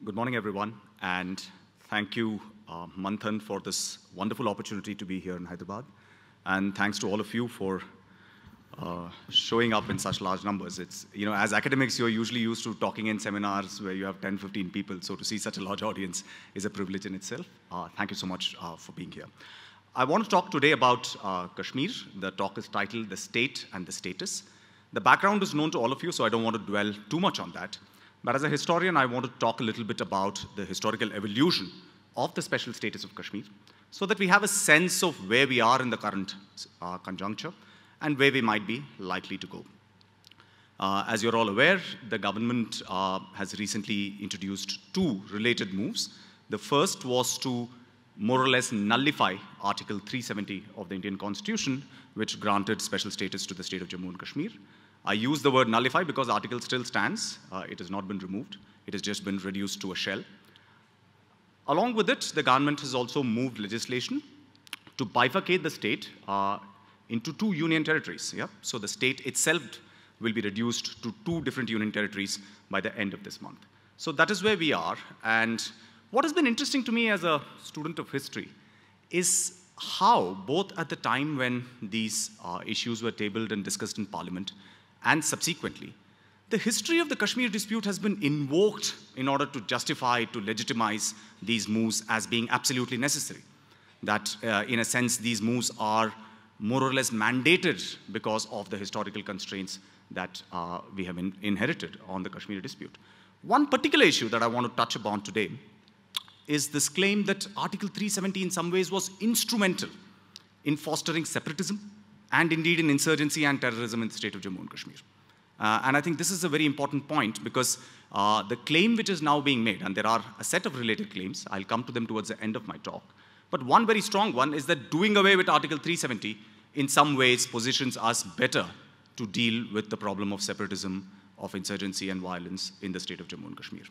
Good morning, everyone, and thank you, Manthan, for this wonderful opportunity to be here in Hyderabad. And thanks to all of you for showing up in such large numbers. It's, as academics, you're usually used to talking in seminars where you have 10, 15 people, so to see such a large audience is a privilege in itself. Thank you so much for being here. I want to talk today about Kashmir. The talk is titled The State and the Status. The background is known to all of you, so I don't want to dwell too much on that. But as a historian, I want to talk a little bit about the historical evolution of the special status of Kashmir so that we have a sense of where we are in the current conjuncture and where we might be likely to go. As you're all aware, the government has recently introduced two related moves. The first was to more or less nullify Article 370 of the Indian Constitution, which granted special status to the state of Jammu and Kashmir. I use the word nullify because the article still stands. It has not been removed. It has just been reduced to a shell. Along with it, the government has also moved legislation to bifurcate the state into two union territories. Yeah? So the state itself will be reduced to two different union territories by the end of this month. So that is where we are. And what has been interesting to me as a student of history is how, both at the time when these issues were tabled and discussed in Parliament, and subsequently, the history of the Kashmir dispute has been invoked in order to justify, to legitimize these moves as being absolutely necessary. That, in a sense, these moves are more or less mandated because of the historical constraints that we have inherited on the Kashmir dispute. One particular issue that I want to touch upon today is this claim that Article 370 in some ways was instrumental in fostering separatism and indeed in insurgency and terrorism in the state of Jammu and Kashmir. And I think this is a very important point because the claim which is now being made, and there are a set of related claims, I'll come to them towards the end of my talk, but one very strong one is that doing away with Article 370 in some ways positions us better to deal with the problem of separatism, of insurgency and violence in the state of Jammu and Kashmir.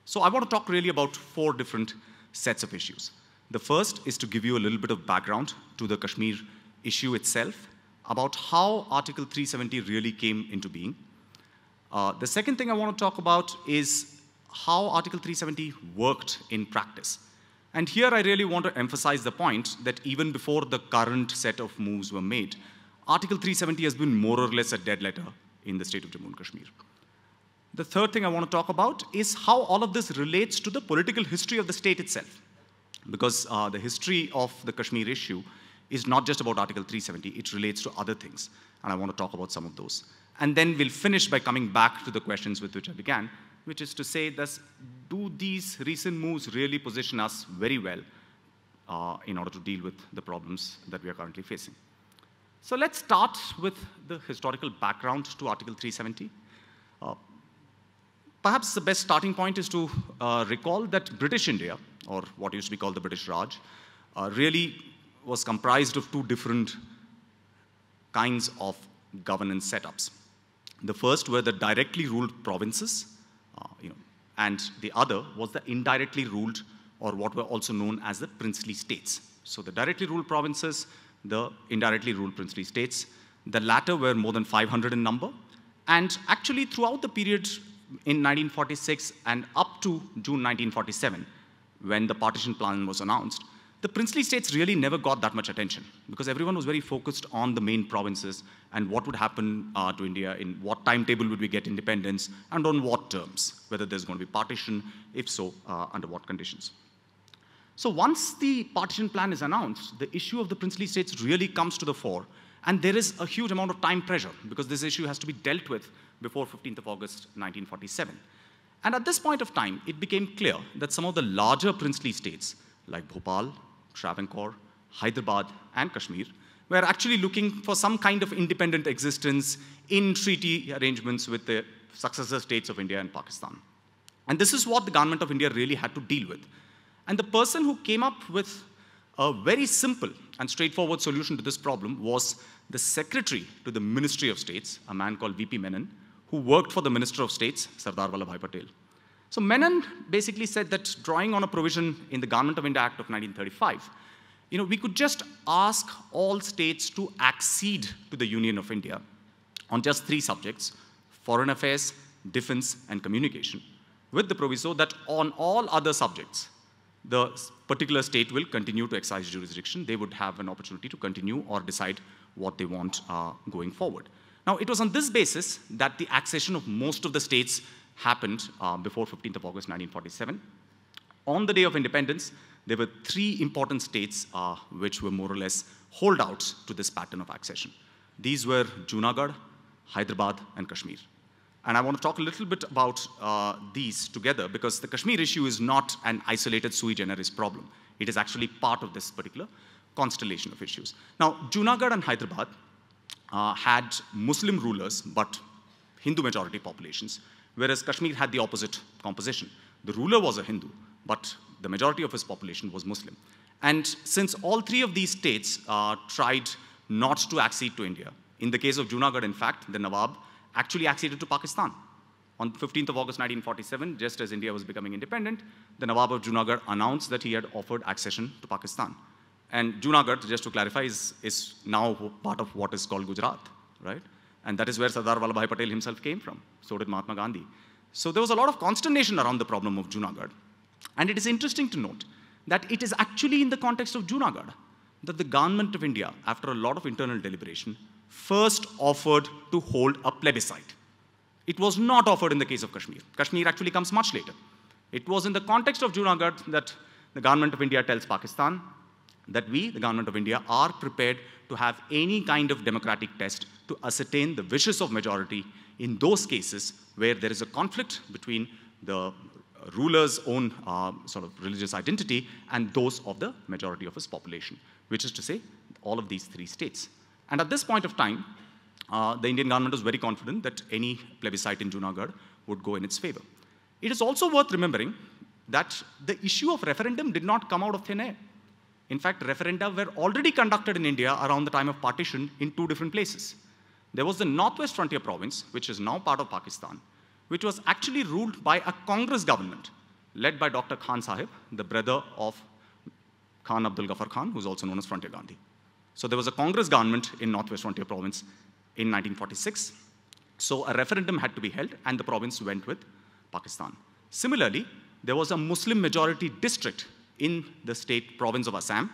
So I want to talk really about four different sets of issues. The first is to give you a little bit of background to the Kashmir issue itself, about how Article 370 really came into being. The second thing I want to talk about is how Article 370 worked in practice. And here I really want to emphasize the point that even before the current set of moves were made, Article 370 has been more or less a dead letter in the state of Jammu and Kashmir. The third thing I want to talk about is how all of this relates to the political history of the state itself. Because the history of the Kashmir issue is not just about Article 370, it relates to other things. And I want to talk about some of those. And then we'll finish by coming back to the questions with which I began, which is to say, do these recent moves really position us very well in order to deal with the problems that we are currently facing? So let's start with the historical background to Article 370. Perhaps the best starting point is to recall that British India, or what used to be called the British Raj, really was comprised of two different kinds of governance setups. The first were the directly ruled provinces, and the other was the indirectly ruled, or what were also known as the princely states. So the directly ruled provinces, the indirectly ruled princely states, the latter were more than 500 in number, and actually throughout the period in 1946 and up to June 1947, when the partition plan was announced, the princely states really never got that much attention because everyone was very focused on the main provinces and what would happen to India, in what timetable would we get independence, and on what terms, whether there's going to be partition, if so, under what conditions. So once the partition plan is announced, the issue of the princely states really comes to the fore, and there is a huge amount of time pressure because this issue has to be dealt with before 15th of August 1947. And at this point of time, it became clear that some of the larger princely states, like Bhopal, Travancore, Hyderabad, and Kashmir, were actually looking for some kind of independent existence in treaty arrangements with the successor states of India and Pakistan. And this is what the government of India really had to deal with. And the person who came up with a very simple and straightforward solution to this problem was the secretary to the Ministry of States, a man called V.P. Menon, who worked for the Minister of States, Sardar Vallabhbhai Patel. So Menon basically said that, drawing on a provision in the Government of India Act of 1935, we could just ask all states to accede to the Union of India on just three subjects: foreign affairs, defense, and communication. with the proviso that on all other subjects, the particular state will continue to exercise jurisdiction. They would have an opportunity to continue or decide what they want going forward. Now, it was on this basis that the accession of most of the states happened before 15th of August 1947. On the day of independence, there were 3 important states which were more or less holdouts to this pattern of accession. These were Junagadh, Hyderabad, and Kashmir. And I want to talk a little bit about these together, because the Kashmir issue is not an isolated sui generis problem. It is actually part of this particular constellation of issues. Now, Junagadh and Hyderabad had Muslim rulers, but Hindu majority populations, whereas Kashmir had the opposite composition. The ruler was a Hindu, but the majority of his population was Muslim. And since all 3 of these states tried not to accede to India, in the case of Junagadh, in fact, the Nawab actually acceded to Pakistan. On 15th of August 1947, just as India was becoming independent, the Nawab of Junagadh announced that he had offered accession to Pakistan. And Junagadh, just to clarify, is now part of what is called Gujarat, right? And that is where Sardar Vallabhbhai Patel himself came from. So did Mahatma Gandhi. So there was a lot of consternation around the problem of Junagadh. And it is interesting to note that it is actually in the context of Junagadh that the government of India, after a lot of internal deliberation, first offered to hold a plebiscite. It was not offered in the case of Kashmir. Kashmir actually comes much later. It was in the context of Junagadh that the government of India tells Pakistan that we, the government of India, are prepared to have any kind of democratic test to ascertain the wishes of majority in those cases where there is a conflict between the ruler's own sort of religious identity and those of the majority of his population, which is to say, all of these 3 states. And at this point of time, the Indian government was very confident that any plebiscite in Junagadh would go in its favor. It is also worth remembering that the issue of referendum did not come out of thin air. In fact, referenda were already conducted in India around the time of partition in 2 different places. There was the Northwest Frontier Province, which is now part of Pakistan, which was actually ruled by a Congress government led by Dr. Khan Sahib, the brother of Khan Abdul Ghaffar Khan, who's also known as Frontier Gandhi. So there was a Congress government in Northwest Frontier Province in 1946. So a referendum had to be held, and the province went with Pakistan. Similarly, there was a Muslim majority district in the state province of Assam,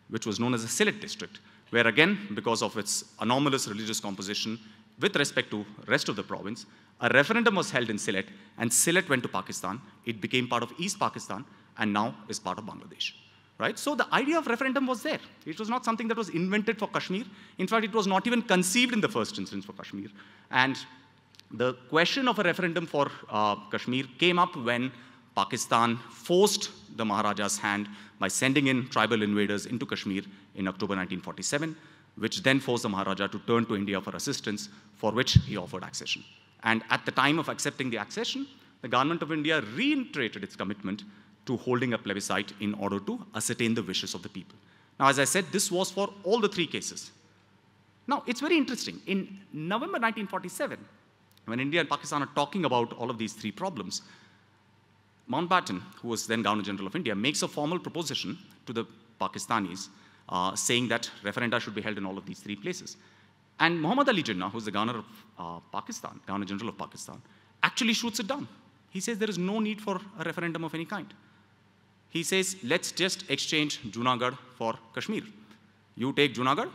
which was known as the Sylhet district, where again, because of its anomalous religious composition with respect to rest of the province, a referendum was held in Sylhet, and Sylhet went to Pakistan. It became part of East Pakistan, and now is part of Bangladesh. Right? So the idea of referendum was there. It was not something that was invented for Kashmir. In fact, it was not even conceived in the first instance for Kashmir. And the question of a referendum for Kashmir came up when Pakistan forced the Maharaja's hand by sending in tribal invaders into Kashmir in October 1947, which then forced the Maharaja to turn to India for assistance, for which he offered accession. And at the time of accepting the accession, the government of India reiterated its commitment to holding a plebiscite in order to ascertain the wishes of the people. Now, as I said, this was for all the 3 cases. Now, it's very interesting. In November 1947, when India and Pakistan are talking about all of these 3 problems, Mountbatten, who was then Governor General of India, makes a formal proposition to the Pakistanis saying that referenda should be held in all of these 3 places. And Muhammad Ali Jinnah, who's the Governor of Pakistan, Governor General of Pakistan, actually shoots it down. He says there is no need for a referendum of any kind. He says, let's just exchange Junagadh for Kashmir. You take Junagadh,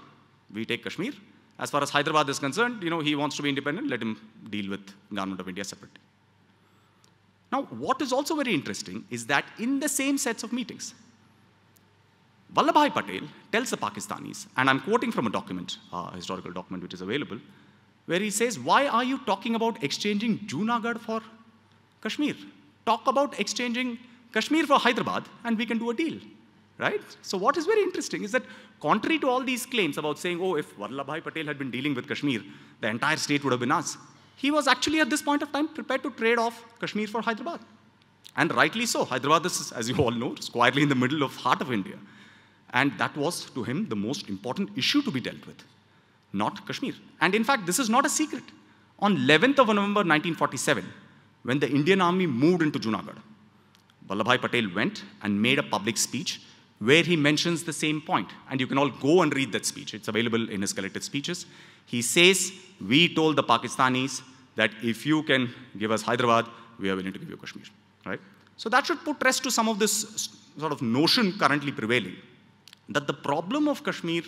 we take Kashmir. As far as Hyderabad is concerned, he wants to be independent, let him deal with Government of India separately. Now, what is also very interesting is that in the same sets of meetings, Vallabhbhai Patel tells the Pakistanis, and I'm quoting from a document, a historical document which is available, where he says, why are you talking about exchanging Junagadh for Kashmir? Talk about exchanging Kashmir for Hyderabad, and we can do a deal, right? So what is very interesting is that contrary to all these claims about saying, oh, if Vallabhbhai Patel had been dealing with Kashmir, the entire state would have been us. He was actually at this point of time prepared to trade off Kashmir for Hyderabad. And rightly so. Hyderabad is, as you all know, squarely in the middle of heart of India. And that was, to him, the most important issue to be dealt with, not Kashmir. And in fact, this is not a secret. On 11th of November 1947, when the Indian army moved into Junagadh, Vallabhbhai Patel went and made a public speech where he mentions the same point. And you can all go and read that speech. It's available in his collected speeches. He says, we told the Pakistanis that if you can give us Hyderabad, we are willing to give you Kashmir. right? So that should put rest to some of this sort of notion currently prevailing, that the problem of Kashmir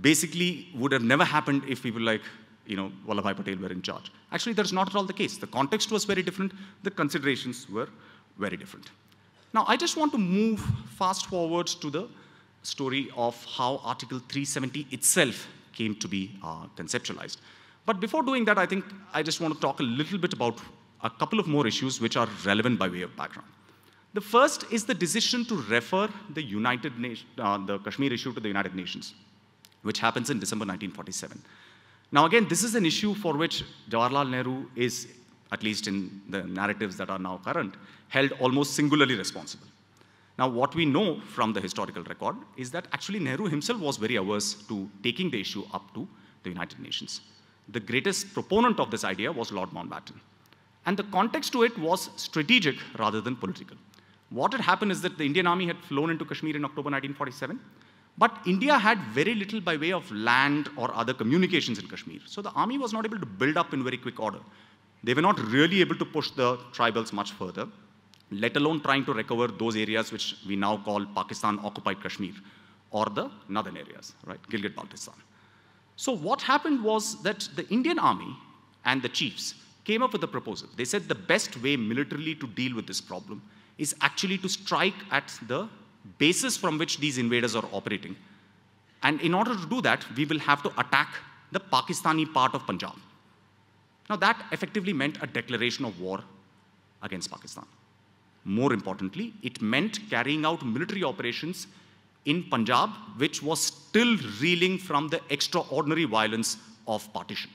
basically would have never happened if people like, Vallabhbhai Patel were in charge. Actually, that's not at all the case. The context was very different. The considerations were very different. Now, I just want to move fast forward to the story of how Article 370 itself came to be conceptualized. But before doing that, I think I just want to talk a little bit about a couple of more issues which are relevant by way of background. The first is the decision to refer the the Kashmir issue to the United Nations, which happens in December 1947. Now again, this is an issue for which Jawaharlal Nehru is, at least in the narratives that are now current, held almost singularly responsible. Now what we know from the historical record is that actually Nehru himself was very averse to taking the issue up to the United Nations. The greatest proponent of this idea was Lord Mountbatten. And the context to it was strategic rather than political. What had happened is that the Indian army had flown into Kashmir in October 1947, but India had very little by way of land or other communications in Kashmir. So the army was not able to build up in very quick order. They were not really able to push the tribals much further, let alone trying to recover those areas which we now call Pakistan-occupied Kashmir, or the northern areas, right, Gilgit-Baltistan. So what happened was that the Indian army and the chiefs came up with a proposal. They said the best way militarily to deal with this problem is actually to strike at the basis from which these invaders are operating. And in order to do that, we will have to attack the Pakistani part of Punjab. Now that effectively meant a declaration of war against Pakistan. More importantly, it meant carrying out military operations in Punjab, which was still reeling from the extraordinary violence of partition.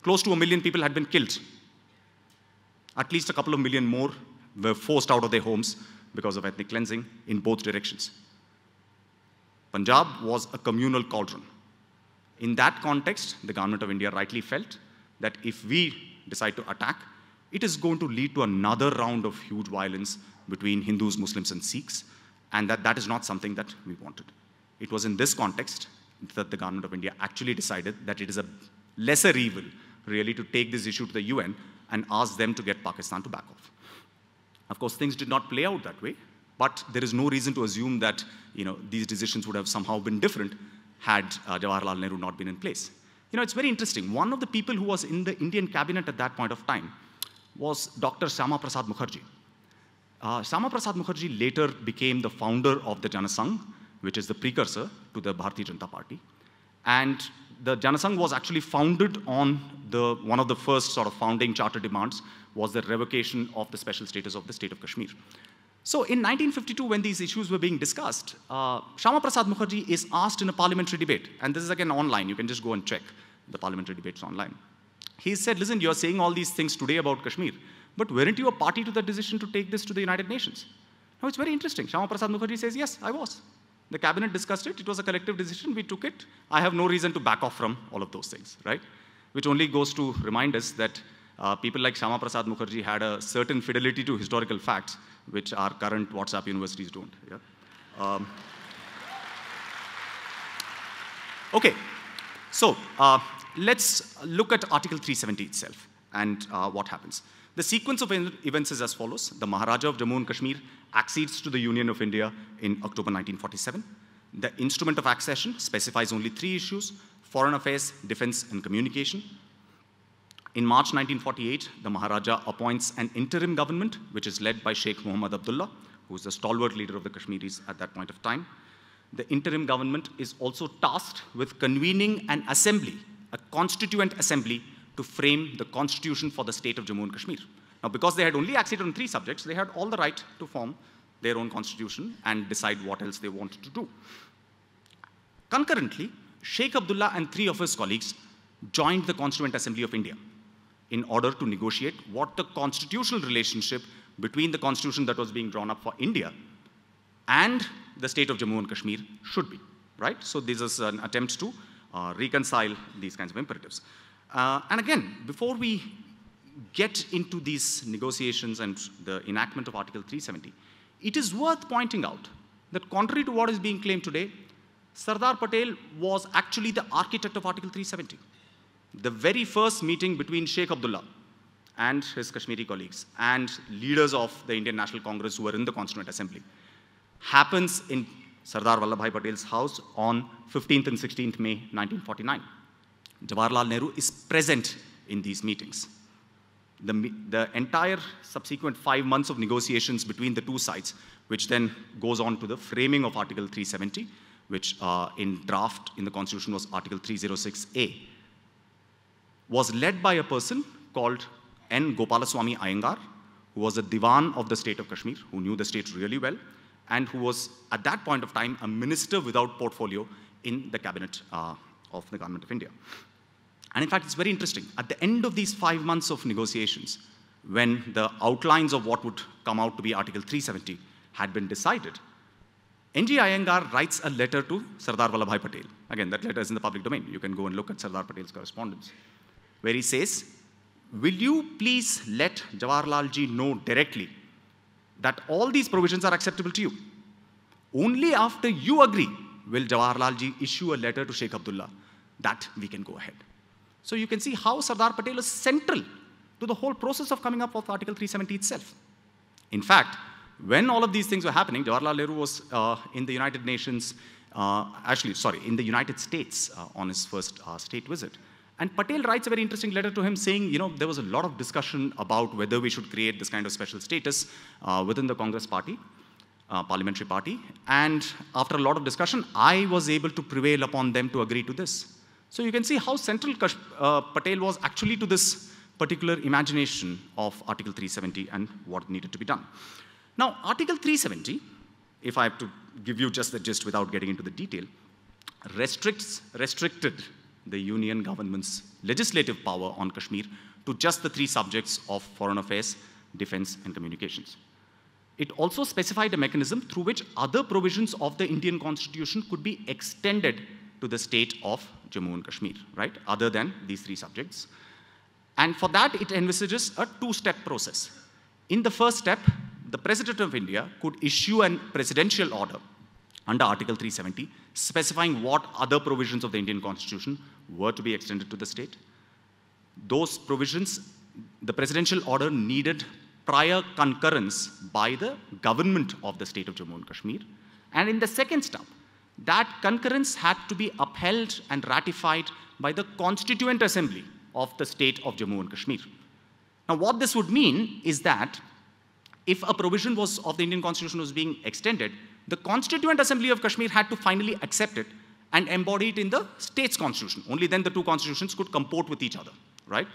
Close to 1 million people had been killed. At least a couple of million more were forced out of their homes because of ethnic cleansing in both directions. Punjab was a communal cauldron. In that context, the government of India rightly felt that if we decide to attack, it is going to lead to another round of huge violence between Hindus, Muslims, and Sikhs, and that is not something that we wanted. It was in this context that the government of India actually decided that it is a lesser evil, really, to take this issue to the UN and ask them to get Pakistan to back off. Of course, things did not play out that way, but there is no reason to assume that these decisions would have somehow been different had Jawaharlal Nehru not been in place. It's very interesting. One of the people who was in the Indian cabinet at that point of time was Dr. Syama Prasad Mukherjee. Syama Prasad Mukherjee later became the founder of the Janasangh, which is the precursor to the Bharatiya Janata Party. And the Janasangh was actually founded on one of the first sort of founding charter demands was the revocation of the special status of the state of Kashmir. So in 1952, when these issues were being discussed, Syama Prasad Mukherjee is asked in a parliamentary debate, and this is again online, you can just go and check the parliamentary debates online. He said, listen, you're saying all these things today about Kashmir, but weren't you a party to the decision to take this to the United Nations? Now it's very interesting. Syama Prasad Mukherjee says, yes, I was. The cabinet discussed it, it was a collective decision, we took it. I have no reason to back off from all of those things, right? Which only goes to remind us that people like Syama Prasad Mukherjee had a certain fidelity to historical facts, which our current WhatsApp universities don't. Yeah? Okay, so let's look at Article 370 itself and what happens. The sequence of events is as follows. The Maharaja of Jammu and Kashmir accedes to the Union of India in October 1947. The instrument of accession specifies only 3 issues: foreign affairs, defense, and communication. In March 1948, the Maharaja appoints an interim government, which is led by Sheikh Muhammad Abdullah, who is the stalwart leader of the Kashmiris at that point of time. The interim government is also tasked with convening an assembly, a constituent assembly, to frame the constitution for the state of Jammu and Kashmir. Now, because they had only acceded on 3 subjects, they had all the right to form their own constitution and decide what else they wanted to do. Concurrently, Sheikh Abdullah and 3 of his colleagues joined the Constituent Assembly of India in order to negotiate what the constitutional relationship between the constitution that was being drawn up for India and the state of Jammu and Kashmir should be, right? So this is an attempt to reconcile these kinds of imperatives. And again, before we get into these negotiations and the enactment of Article 370, it is worth pointing out that contrary to what is being claimed today, Sardar Patel was actually the architect of Article 370. The very first meeting between Sheikh Abdullah and his Kashmiri colleagues and leaders of the Indian National Congress who were in the Constituent Assembly happens in Sardar Vallabhbhai Patel's house on 15th and 16th May 1949. Jawaharlal Nehru is present in these meetings. The entire subsequent 5 months of negotiations between the two sides, which then goes on to the framing of Article 370, which in draft in the Constitution was Article 306A, was led by a person called N. Gopalaswamy Iyengar, who was a Diwan of the state of Kashmir, who knew the state really well, and who was, at that point of time, a minister without portfolio in the cabinet of the government of India. And in fact, it's very interesting. At the end of these 5 months of negotiations, when the outlines of what would come out to be Article 370 had been decided, N.G. Iyengar writes a letter to Sardar Vallabhbhai Patel. Again, that letter is in the public domain. You can go and look at Sardar Patel's correspondence, where he says, "Will you please let Jawaharlal ji know directly that all these provisions are acceptable to you? Only after you agree will Jawaharlal ji issue a letter to Sheikh Abdullah that we can go ahead." So you can see how Sardar Patel is central to the whole process of coming up with Article 370 itself. In fact, when all of these things were happening, Jawaharlal Nehru was in the United Nations, in the United States on his first state visit. And Patel writes a very interesting letter to him saying, there was a lot of discussion about whether we should create this kind of special status within the Congress party, parliamentary party. And after a lot of discussion, I was able to prevail upon them to agree to this. So you can see how central Patel was actually to this particular imagination of Article 370 and what needed to be done. Now, Article 370, if I have to give you just the gist without getting into the detail, restricted the Union government's legislative power on Kashmir to just the 3 subjects of foreign affairs, defense, and communications. It also specified a mechanism through which other provisions of the Indian Constitution could be extended to the state of Jammu and Kashmir, right, other than these 3 subjects. And for that, it envisages a 2-step process. In the first step, the President of India could issue a presidential order under Article 370, specifying what other provisions of the Indian Constitution were to be extended to the state. Those provisions, the presidential order needed prior concurrence by the government of the state of Jammu and Kashmir. And in the second step, that concurrence had to be upheld and ratified by the Constituent Assembly of the state of Jammu and Kashmir. Now, what this would mean is that if a provision of the Indian Constitution was being extended, the Constituent Assembly of Kashmir had to finally accept it and embody it in the state's constitution. Only then the 2 constitutions could comport with each other, right?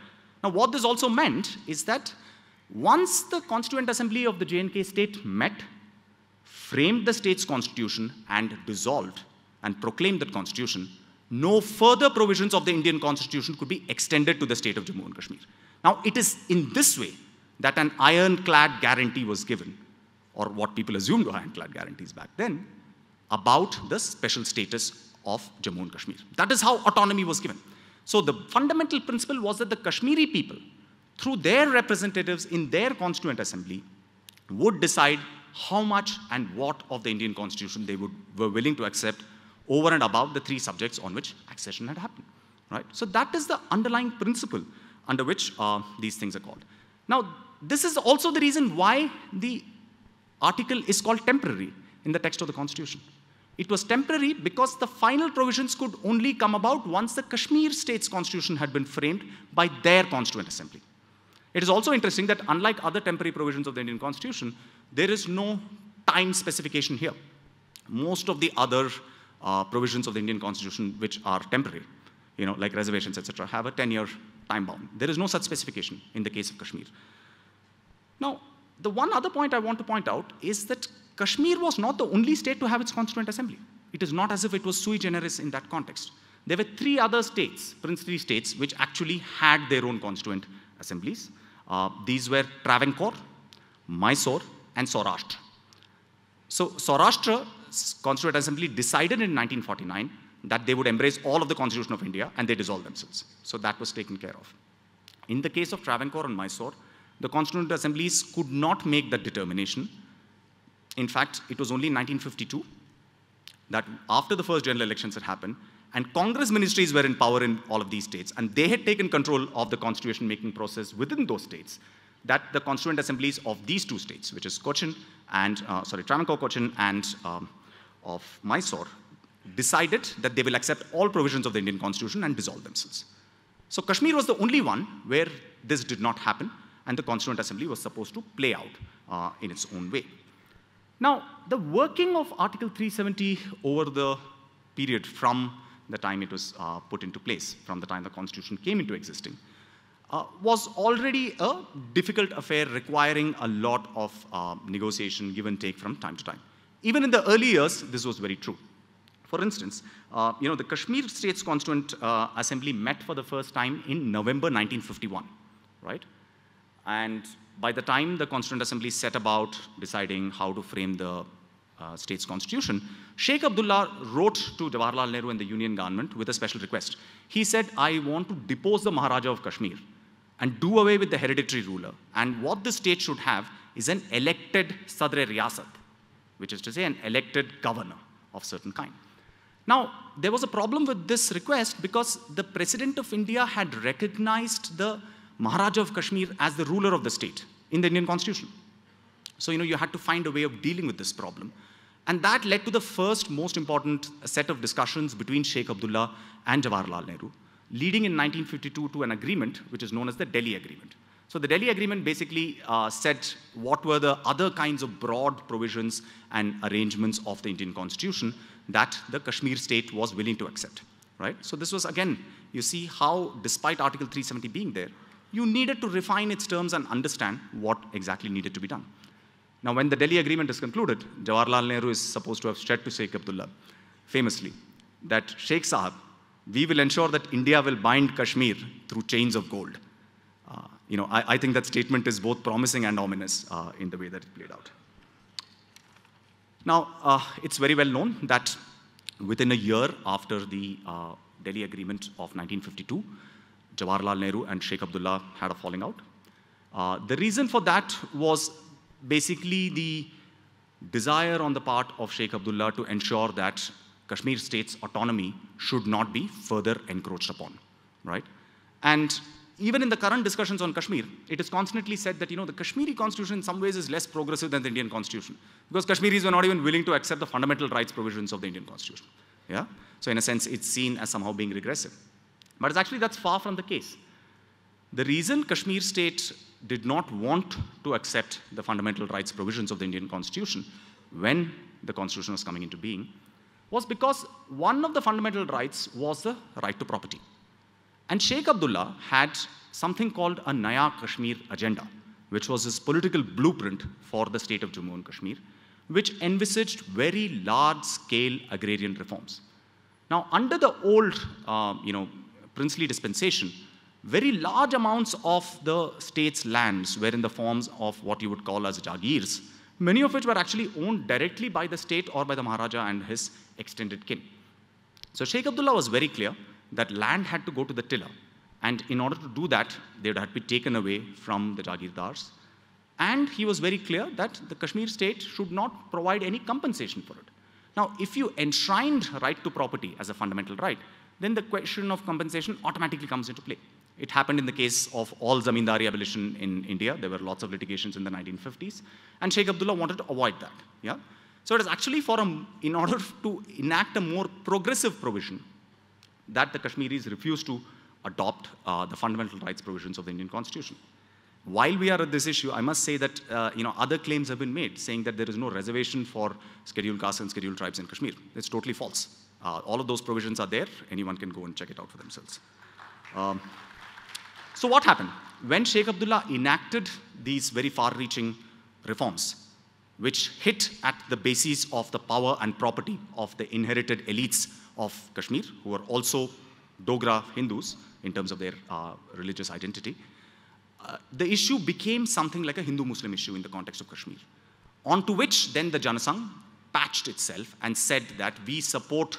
Now, what this also meant is that once the Constituent Assembly of the J&K state met, framed the state's constitution, and dissolved and proclaimed that constitution, no further provisions of the Indian Constitution could be extended to the state of Jammu and Kashmir. Now, it is in this way that an ironclad guarantee was given, or what people assumed were ironclad guarantees back then, about the special status of Jammu and Kashmir. That is how autonomy was given. So the fundamental principle was that the Kashmiri people, through their representatives in their Constituent Assembly, would decide how much and what of the Indian Constitution they were willing to accept over and above the 3 subjects on which accession had happened, right? So that is the underlying principle under which these things are called. Now, this is also the reason why the article is called temporary in the text of the Constitution. It was temporary because the final provisions could only come about once the Kashmir state's constitution had been framed by their Constituent Assembly. It is also interesting that unlike other temporary provisions of the Indian Constitution, there is no time specification here. Most of the other provisions of the Indian Constitution which are temporary, like reservations, etc., have a 10-year time bound. There is no such specification in the case of Kashmir. Now, the one other point I want to point out is that Kashmir was not the only state to have its Constituent Assembly. It is not as if it was sui generis in that context. There were 3 other states, princely states, which actually had their own Constituent Assemblies. These were Travancore, Mysore, and Saurashtra. So Saurashtra's Constituent Assembly decided in 1949 that they would embrace all of the Constitution of India, and they dissolved themselves. So that was taken care of. In the case of Travancore and Mysore, the Constituent Assemblies could not make that determination. In fact, it was only in 1952 that after the first general elections had happened, And Congress ministries were in power in all of these states, and they had taken control of the constitution-making process within those states, that the constituent assemblies of these two states, which is Cochin and, Travancore Cochin and of Mysore, decided that they will accept all provisions of the Indian constitution and dissolve themselves. So Kashmir was the only one where this did not happen, and the Constituent Assembly was supposed to play out in its own way. Now, the working of Article 370 over the period from the time it was put into place, from the time the Constitution came into existing, was already a difficult affair requiring a lot of negotiation, give and take from time to time. Even in the early years, this was very true. For instance, the Kashmir State's Constituent Assembly met for the first time in November 1951, right? And by the time the Constituent Assembly set about deciding how to frame the state's constitution, Sheikh Abdullah wrote to Jawaharlal Nehru and the Union government with a special request. He said, I want to depose the Maharaja of Kashmir and do away with the hereditary ruler. And what the state should have is an elected Sadr-e-Riyasat, which is to say an elected governor of certain kind. Now, there was a problem with this request because the President of India had recognized the Maharaja of Kashmir as the ruler of the state in the Indian Constitution. So, you had to find a way of dealing with this problem. And that led to the first most important set of discussions between Sheikh Abdullah and Jawaharlal Nehru, leading in 1952 to an agreement which is known as the Delhi Agreement. So the Delhi Agreement basically said what were the other kinds of broad provisions and arrangements of the Indian Constitution that the Kashmir state was willing to accept, right? So this was, again, you see how, despite Article 370 being there, you needed to refine its terms and understand what exactly needed to be done. Now, when the Delhi Agreement is concluded, Jawaharlal Nehru is supposed to have said to Sheikh Abdullah, famously, that Sheikh Sahab, we will ensure that India will bind Kashmir through chains of gold. I think that statement is both promising and ominous in the way that it played out. Now, it's very well known that within a year after the Delhi Agreement of 1952, Jawaharlal Nehru and Sheikh Abdullah had a falling out. The reason for that was basically the desire on the part of Sheikh Abdullah to ensure that Kashmir state's autonomy should not be further encroached upon, right? And even in the current discussions on Kashmir, it is constantly said that, the Kashmiri constitution in some ways is less progressive than the Indian constitution, because Kashmiris were not even willing to accept the fundamental rights provisions of the Indian constitution, yeah? So in a sense, it's seen as somehow being regressive. But actually, that's far from the case. The reason Kashmir state did not want to accept the fundamental rights provisions of the Indian constitution when the constitution was coming into being was because one of the fundamental rights was the right to property. And Sheikh Abdullah had something called a Naya Kashmir agenda, which was his political blueprint for the state of Jammu and Kashmir, which envisaged very large-scale agrarian reforms. Now, under the old, princely dispensation, very large amounts of the state's lands were in the forms of what you would call as jagirs, many of which were actually owned directly by the state or by the Maharaja and his extended kin. So Sheikh Abdullah was very clear that land had to go to the tiller. And in order to do that, they would have to be taken away from the Jagirdars. And he was very clear that the Kashmir state should not provide any compensation for it. Now, if you enshrined right to property as a fundamental right, then the question of compensation automatically comes into play. It happened in the case of all zamindari abolition in India. There were lots of litigations in the 1950s. And Sheikh Abdullah wanted to avoid that. Yeah? So it is actually in order to enact a more progressive provision that the Kashmiris refused to adopt the fundamental rights provisions of the Indian Constitution. While we are at this issue, I must say that other claims have been made saying that there is no reservation for scheduled castes and scheduled tribes in Kashmir. It's totally false. All of those provisions are there. Anyone can go and check it out for themselves. So what happened? When Sheikh Abdullah enacted these very far-reaching reforms, which hit at the basis of the power and property of the inherited elites of Kashmir, who were also Dogra Hindus in terms of their religious identity, the issue became something like a Hindu-Muslim issue in the context of Kashmir, onto which then the Janasangh patched itself and said that we support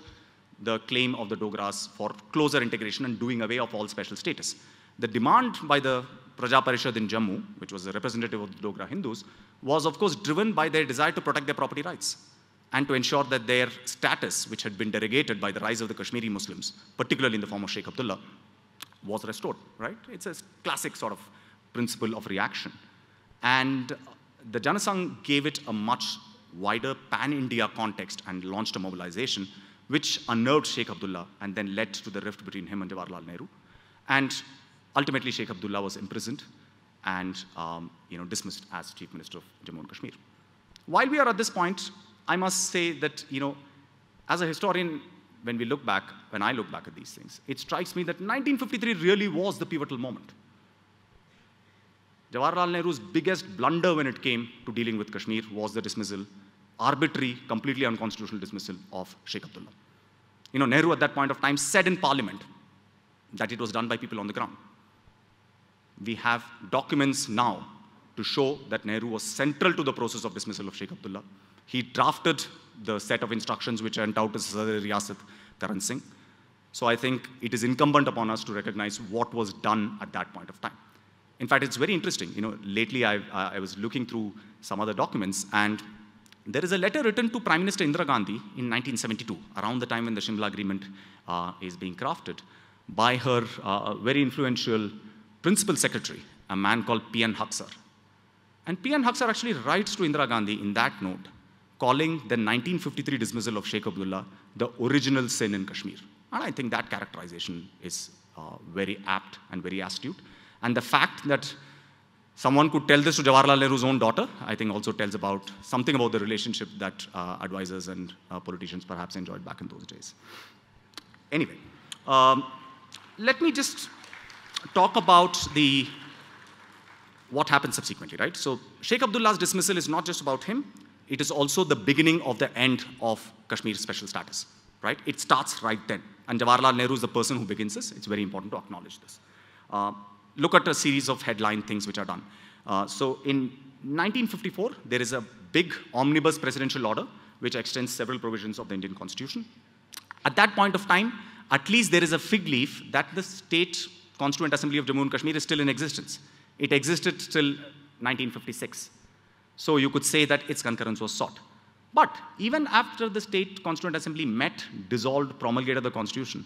the claim of the Dogras for closer integration and doing away of all special status. The demand by the Praja Parishad in Jammu, which was the representative of the Dogra Hindus, was of course driven by their desire to protect their property rights. and to ensure that their status, which had been derogated by the rise of the Kashmiri Muslims, particularly in the form of Sheikh Abdullah, was restored, right? It's a classic sort of principle of reaction. And the Janasangh gave it a much wider pan-India context and launched a mobilization which unnerved Sheikh Abdullah and then led to the rift between him and Jawaharlal Nehru. And ultimately, Sheikh Abdullah was imprisoned and dismissed as Chief Minister of Jammu and Kashmir. While we are at this point, I must say that, as a historian, when I look back at these things, it strikes me that 1953 really was the pivotal moment. Jawaharlal Nehru's biggest blunder when it came to dealing with Kashmir was the dismissal, arbitrary, completely unconstitutional dismissal of Sheikh Abdullah. Nehru at that point of time said in Parliament that it was done by people on the ground. We have documents now to show that Nehru was central to the process of dismissal of Sheikh Abdullah. He drafted the set of instructions which went out to Sadr Riyasat Karan Singh. So I think it is incumbent upon us to recognize what was done at that point of time. In fact, it's very interesting. Lately I was looking through some other documents, and there is a letter written to Prime Minister Indira Gandhi in 1972, around the time when the Shimla Agreement is being crafted, by her very influential principal secretary, a man called P.N. Haksar. And P.N. Haksar actually writes to Indira Gandhi in that note, calling the 1953 dismissal of Sheikh Abdullah the original sin in Kashmir. And I think that characterization is very apt and very astute. And the fact that someone could tell this to Jawaharlal Nehru's own daughter, I think also tells about something about the relationship that advisors and politicians perhaps enjoyed back in those days. Anyway, let me just talk about what happened subsequently, right? So Sheikh Abdullah's dismissal is not just about him, it is also the beginning of the end of Kashmir's special status, right? It starts right then. And Jawaharlal Nehru is the person who begins this. It's very important to acknowledge this. Look at a series of headline things which are done. So in 1954, there is a big omnibus presidential order which extends several provisions of the Indian Constitution. At that point of time, at least there is a fig leaf that the State Constituent Assembly of Jammu and Kashmir is still in existence. It existed till 1956. So you could say that its concurrence was sought. But even after the State Constituent Assembly met, dissolved, promulgated the Constitution,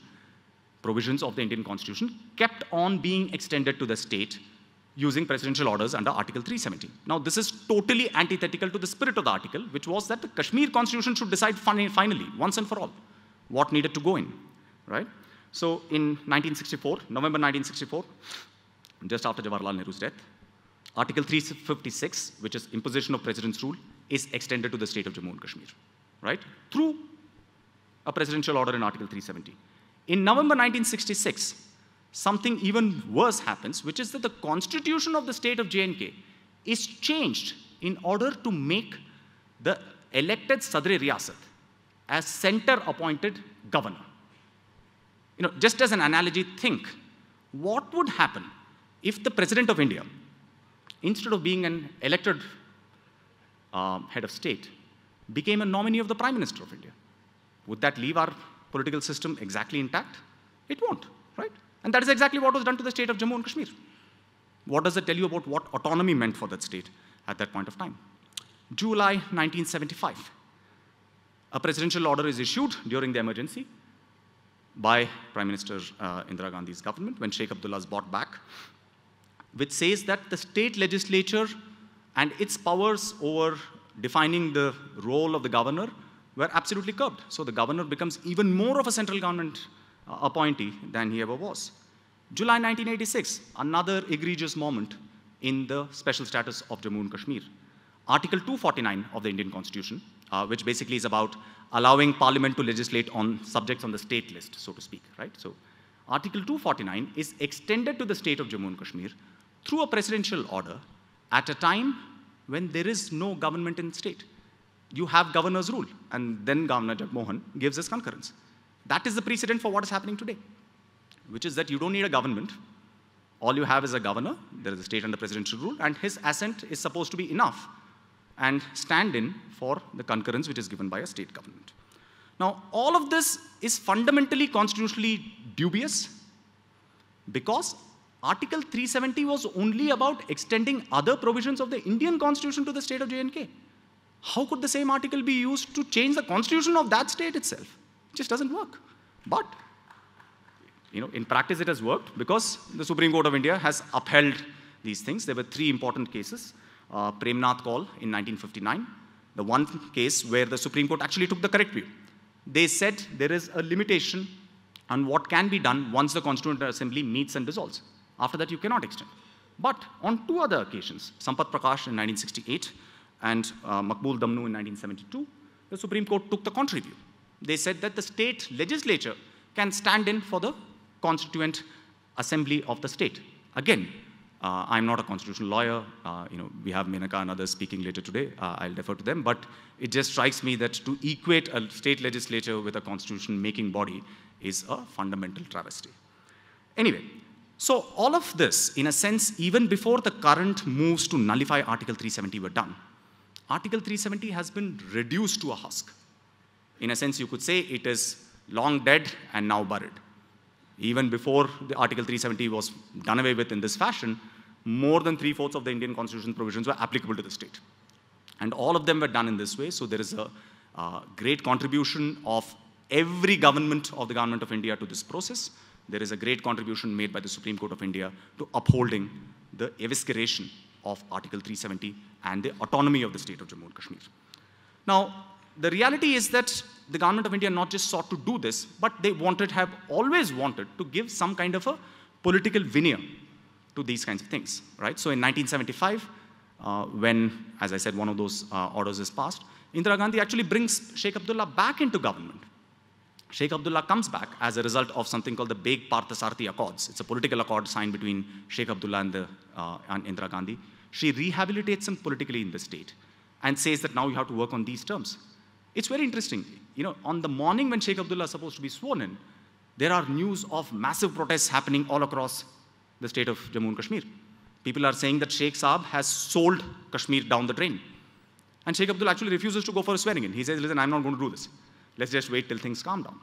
provisions of the Indian Constitution kept on being extended to the state using presidential orders under Article 370. Now, this is totally antithetical to the spirit of the article, which was that the Kashmir Constitution should decide finally, once and for all, what needed to go in, right? So in 1964, November 1964, just after Jawaharlal Nehru's death, Article 356, which is imposition of president's rule, is extended to the state of Jammu and Kashmir, right? Through a presidential order in Article 370. In November 1966, something even worse happens, which is that the constitution of the state of J&K is changed in order to make the elected Sadr Riyasat as center-appointed governor. Just as an analogy, think, what would happen if the President of India, instead of being an elected head of state, became a nominee of the Prime Minister of India? Would that leave our political system exactly intact? It won't, right? And that is exactly what was done to the state of Jammu and Kashmir. What does it tell you about what autonomy meant for that state at that point of time? July 1975. A presidential order is issued during the emergency by Prime Minister Indira Gandhi's government when Sheikh Abdullah is brought back, which says that the state legislature and its powers over defining the role of the governor were absolutely curbed. So the governor becomes even more of a central government appointee than he ever was. July 1986, another egregious moment in the special status of Jammu and Kashmir. Article 249 of the Indian Constitution, which basically is about allowing Parliament to legislate on subjects on the state list, so to speak, right? So Article 249 is extended to the state of Jammu and Kashmir through a presidential order at a time when there is no government in the state. You have governor's rule, and then Governor Jagmohan gives his concurrence. That is the precedent for what is happening today, which is that you don't need a government. All you have is a governor, there is a state under presidential rule, and his assent is supposed to be enough and stand in for the concurrence which is given by a state government. Now, all of this is fundamentally constitutionally dubious because Article 370 was only about extending other provisions of the Indian Constitution to the state of J&K. how could the same article be used to change the constitution of that state itself? It just doesn't work. But in practice it has worked because the Supreme Court of India has upheld these things. There were 3 important cases. Premnath Call in 1959, the one case where the Supreme Court actually took the correct view. They said there is a limitation on what can be done once the Constituent Assembly meets and dissolves. After that, you cannot extend. But on 2 other occasions, Sampat Prakash in 1968 and Makbul Damnu in 1972, the Supreme Court took the contrary view. They said that the state legislature can stand in for the Constituent Assembly of the state. Again, I'm not a constitutional lawyer. We have Menaka and others speaking later today. I'll defer to them. But it just strikes me that to equate a state legislature with a constitution-making body is a fundamental travesty. Anyway, so all of this, in a sense, even before the current moves to nullify Article 370 were done, Article 370 has been reduced to a husk. In a sense, you could say it is long dead and now buried. Even before the Article 370 was done away with in this fashion, more than 3/4 of the Indian Constitution provisions were applicable to the state. And all of them were done in this way, so there is a great contribution of every government of the Government of India to this process. There is a great contribution made by the Supreme Court of India to upholding the evisceration of Article 370 and the autonomy of the state of Jammu and Kashmir. Now, the reality is that the Government of India not just sought to do this, but they have always wanted to give some kind of a political veneer to these kinds of things, right? So in 1975, when, as I said, one of those orders is passed, Indira Gandhi actually brings Sheikh Abdullah back into government. Sheikh Abdullah comes back as a result of something called the Beg Parthasarthi Accords. It's a political accord signed between Sheikh Abdullah and Indira Gandhi. She rehabilitates him politically in the state and says that now you have to work on these terms. It's very interesting. On the morning when Sheikh Abdullah is supposed to be sworn in, there are news of massive protests happening all across the state of Jammu and Kashmir. People are saying that Sheikh Saab has sold Kashmir down the drain. And Sheikh Abdullah actually refuses to go for a swearing in. He says, listen, I'm not going to do this. Let's just wait till things calm down.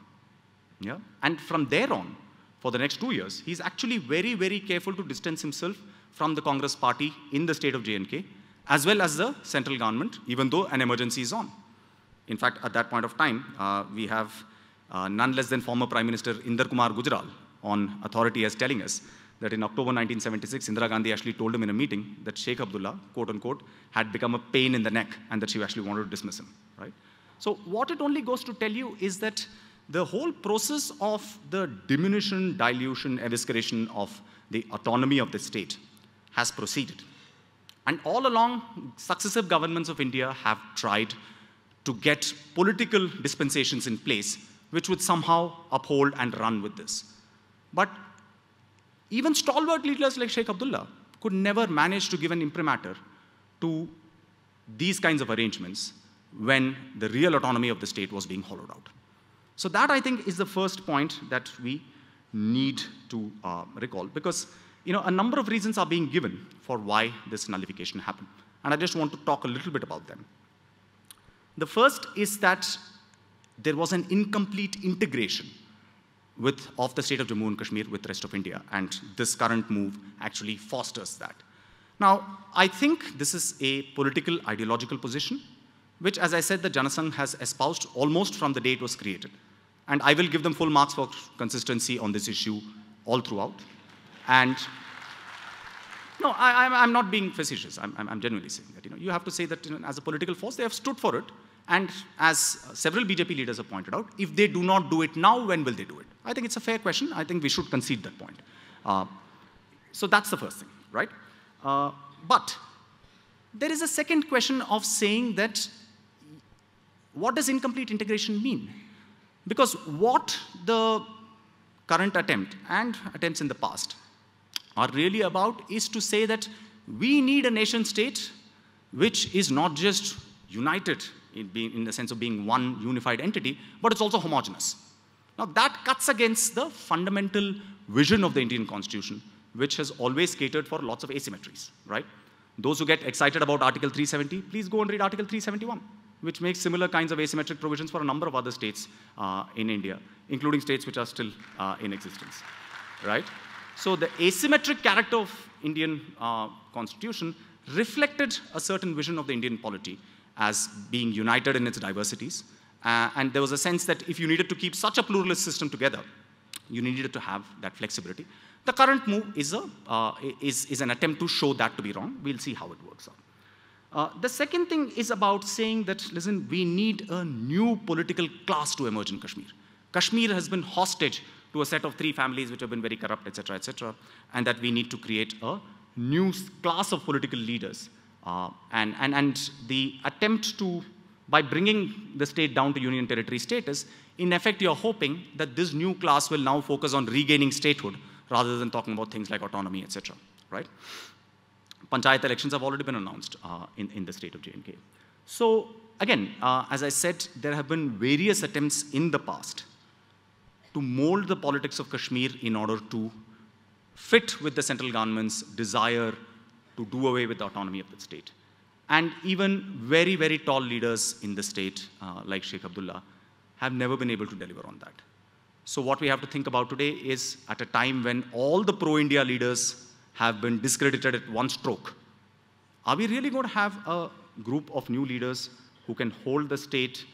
Yeah? And from there on, for the next 2 years, he's actually very, very careful to distance himself from the Congress party in the state of J&K, as well as the central government, even though an emergency is on. In fact, at that point of time, we have none less than former Prime Minister Inder Kumar Gujral on authority as telling us that in October 1976, Indira Gandhi actually told him in a meeting that Sheikh Abdullah, quote unquote, had become a pain in the neck and that she actually wanted to dismiss him, right? So what it only goes to tell you is that the whole process of the diminution, dilution, evisceration of the autonomy of the state has proceeded. And all along, successive governments of India have tried to get political dispensations in place which would somehow uphold and run with this. But even stalwart leaders like Sheikh Abdullah could never manage to give an imprimatur to these kinds of arrangements when the real autonomy of the state was being hollowed out. So that, I think, is the first point that we need to recall, because a number of reasons are being given for why this nullification happened. And I just want to talk a little bit about them. The first is that there was an incomplete integration of the state of Jammu and Kashmir with the rest of India, and this current move actually fosters that. Now, I think this is a political, ideological position, which, as I said, the Janasangh has espoused almost from the day it was created. And I will give them full marks for consistency on this issue all throughout. And no, I'm not being facetious. I'm genuinely saying that. You have to say that as a political force, they have stood for it. And as several BJP leaders have pointed out, if they do not do it now, when will they do it? I think it's a fair question. I think we should concede that point. So that's the first thing, right? But there is a second question of saying that what does incomplete integration mean? Because what the current attempt and attempts in the past are really about is to say that we need a nation state which is not just united in the sense of being one unified entity, but it's also homogeneous. Now that cuts against the fundamental vision of the Indian Constitution, which has always catered for lots of asymmetries, right? Those who get excited about Article 370, please go and read Article 371, which makes similar kinds of asymmetric provisions for a number of other states in India, including states which are still in existence, right? So the asymmetric character of Indian Constitution reflected a certain vision of the Indian polity, as being united in its diversities. And there was a sense that if you needed to keep such a pluralist system together, you needed to have that flexibility. The current move is an attempt to show that to be wrong. We'll see how it works out. The second thing is about saying that, listen, we need a new political class to emerge in Kashmir. Kashmir has been hostage to a set of 3 families which have been very corrupt, etc., and that we need to create a new class of political leaders. And the attempt to, by bringing the state down to union territory status, in effect, you're hoping that this new class will now focus on regaining statehood rather than talking about things like autonomy, etc., right? Panchayat elections have already been announced in the state of J&K. So again, as I said, there have been various attempts in the past to mold the politics of Kashmir in order to fit with the central government's desire to do away with the autonomy of the state. And even very, very tall leaders in the state, like Sheikh Abdullah, have never been able to deliver on that. So what we have to think about today is, at a time when all the pro-India leaders have been discredited at one stroke, are we really going to have a group of new leaders who can hold the state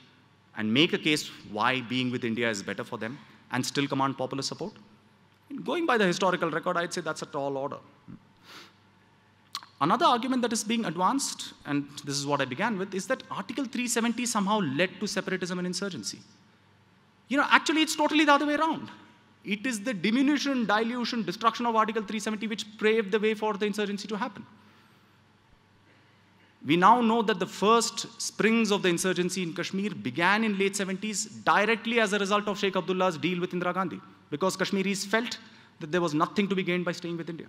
and make a case why being with India is better for them and still command popular support? Going by the historical record, I'd say that's a tall order. Another argument that is being advanced, and this is what I began with, is that Article 370 somehow led to separatism and insurgency. Actually, it's totally the other way around. It is the diminution, dilution, destruction of Article 370 which paved the way for the insurgency to happen. We now know that the first springs of the insurgency in Kashmir began in late 70s directly as a result of Sheikh Abdullah's deal with Indira Gandhi, because Kashmiris felt that there was nothing to be gained by staying with India.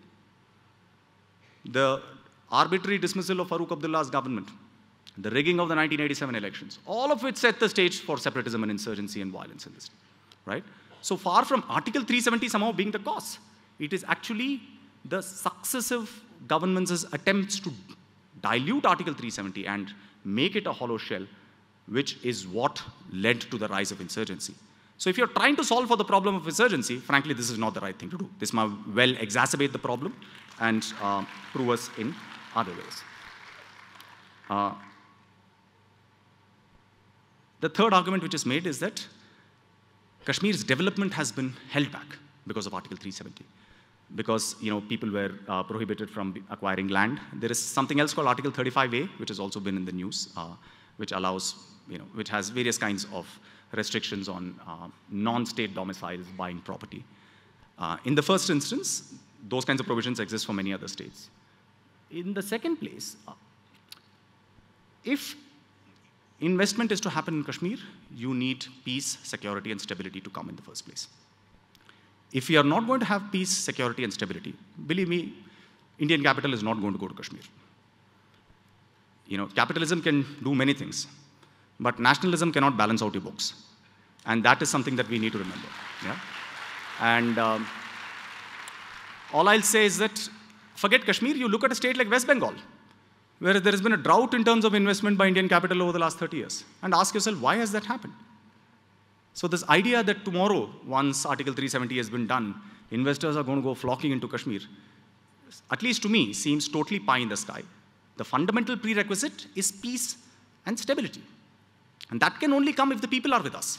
The arbitrary dismissal of Farooq Abdullah's government, the rigging of the 1987 elections, all of which set the stage for separatism and insurgency and violence in this, right? So far from Article 370 somehow being the cause, it is actually the successive governments' attempts to dilute Article 370 and make it a hollow shell, which is what led to the rise of insurgency. So if you're trying to solve for the problem of insurgency, frankly, this is not the right thing to do. This might well exacerbate the problem and prove us in other ways. The third argument which is made is that Kashmir's development has been held back because of Article 370. Because people were prohibited from acquiring land. There is something else called Article 35A, which has also been in the news, which allows, which has various kinds of restrictions on non-state domiciles buying property. In the first instance, those kinds of provisions exist for many other states. In the second place, if investment is to happen in Kashmir, you need peace, security, and stability to come in the first place. If we are not going to have peace, security, and stability, believe me, Indian capital is not going to go to Kashmir. Capitalism can do many things, but nationalism cannot balance out your books. And that is something that we need to remember. Yeah? And all I'll say is that, forget Kashmir, you look at a state like West Bengal, where there has been a drought in terms of investment by Indian capital over the last 30 years. And ask yourself, why has that happened? So this idea that tomorrow, once Article 370 has been done, investors are going to go flocking into Kashmir, at least to me, seems totally pie in the sky. The fundamental prerequisite is peace and stability. And that can only come if the people are with us.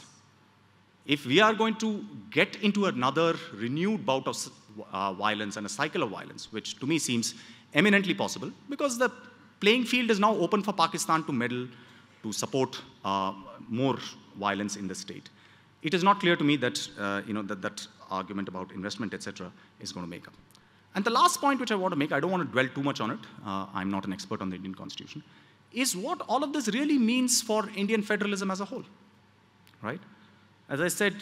If we are going to get into another renewed bout of violence and a cycle of violence, which to me seems eminently possible, because the playing field is now open for Pakistan to meddle, to support more violence in the state. It is not clear to me that that argument about investment, etc., is going to make up. And the last point which I want to make, I don't want to dwell too much on it, I'm not an expert on the Indian Constitution, is what all of this really means for Indian federalism as a whole, right? As I said,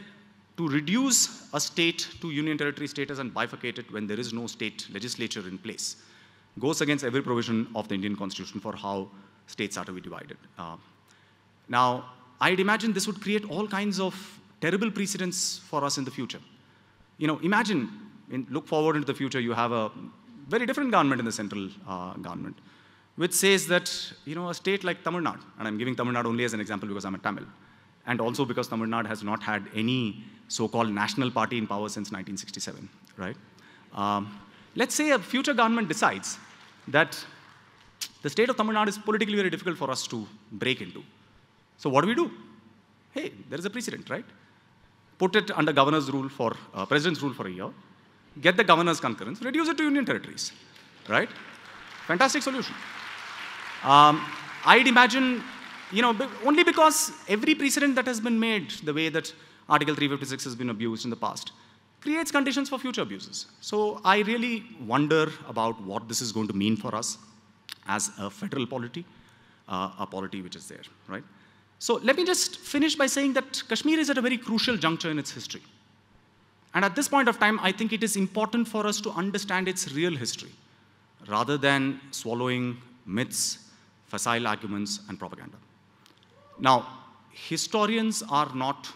to reduce a state to union territory status and bifurcate it when there is no state legislature in place goes against every provision of the Indian Constitution for how states are to be divided. Now, I'd imagine this would create all kinds of terrible precedents for us in the future. Imagine, look forward into the future, you have a very different government in the central government, which says that, a state like Tamil Nadu, and I'm giving Tamil Nadu only as an example because I'm a Tamil, and also because Tamil Nadu has not had any so-called national party in power since 1967, right? Let's say a future government decides that The state of Tamil Nadu is politically very difficult for us to break into. So what do? Hey, there is a precedent, right? Put it under governor's rule for, president's rule for a year, get the governor's concurrence, reduce it to union territories, right? Fantastic solution. I'd imagine, only because every precedent that has been made, the way that Article 356 has been abused in the past, creates conditions for future abuses. So I really wonder about what this is going to mean for us as a federal polity, a polity which is there, right? So let me just finish by saying that Kashmir is at a very crucial juncture in its history. And at this point of time, I think it is important for us to understand its real history, rather than swallowing myths, facile arguments, and propaganda. Now, historians are not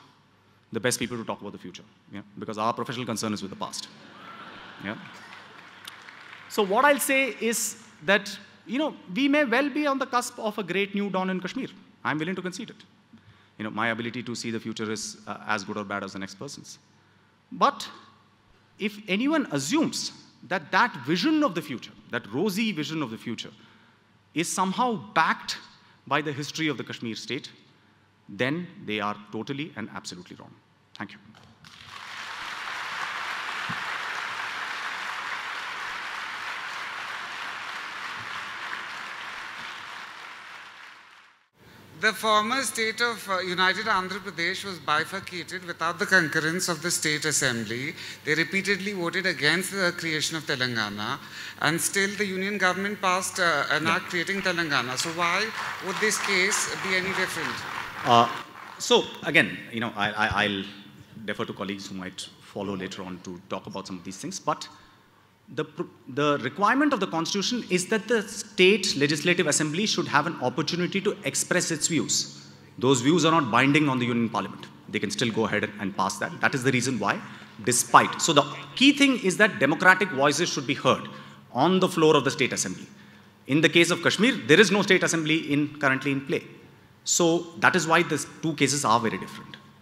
the best people to talk about the future, because our professional concern is with the past. So what I'll say is that, we may well be on the cusp of a great new dawn in Kashmir. I'm willing to concede it. My ability to see the future is as good or bad as the next person's. But if anyone assumes that that vision of the future, that rosy vision of the future, is somehow backed by the history of the Kashmir state, then they are totally and absolutely wrong. Thank you. The former state of United Andhra Pradesh was bifurcated without the concurrence of the state assembly. They repeatedly voted against the creation of Telangana, and still the union government passed an act creating Telangana. So why would this case be any different? So again, I'll defer to colleagues who might follow later on to talk about some of these things, but the requirement of the Constitution is that the state legislative assembly should have an opportunity to express its views. Those views are not binding on the Union Parliament. They can still go ahead and pass that. That is the reason why, despite. So the key thing is that democratic voices should be heard on the floor of the state assembly. In the case of Kashmir, there is no state assembly currently in play. So that is why these two cases are very different.